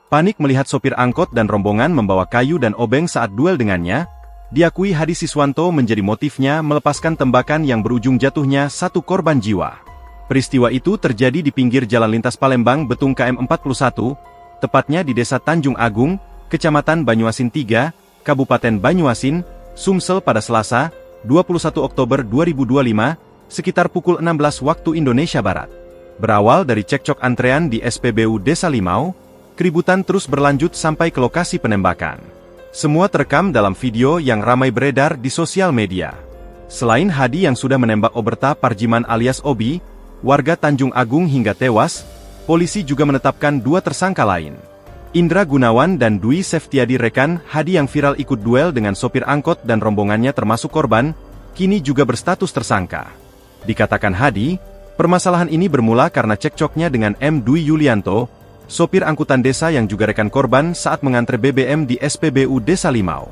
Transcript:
Panik melihat sopir angkot dan rombongan membawa kayu dan obeng saat duel dengannya, diakui Hadi Siswanto menjadi motifnya melepaskan tembakan yang berujung jatuhnya satu korban jiwa. Peristiwa itu terjadi di pinggir jalan lintas Palembang Betung KM 41, tepatnya di Desa Tanjung Agung, Kecamatan Banyuasin 3, Kabupaten Banyuasin, Sumsel pada Selasa, 21 Oktober 2025, sekitar pukul 16 waktu Indonesia Barat. Berawal dari cekcok antrean di SPBU Desa Limau, keributan terus berlanjut sampai ke lokasi penembakan. Semua terekam dalam video yang ramai beredar di sosial media. Selain Hadi yang sudah menembak Oberta Parjiman alias Obi, warga Tanjung Agung hingga tewas, polisi juga menetapkan 2 tersangka lain. Indra Gunawan dan Dwi Seftiadi rekan Hadi yang viral ikut duel dengan sopir angkot dan rombongannya termasuk korban, kini juga berstatus tersangka. Dikatakan Hadi, permasalahan ini bermula karena cekcoknya dengan M. Dwi Yulianto, sopir angkutan desa yang juga rekan korban saat mengantre BBM di SPBU Desa Limau.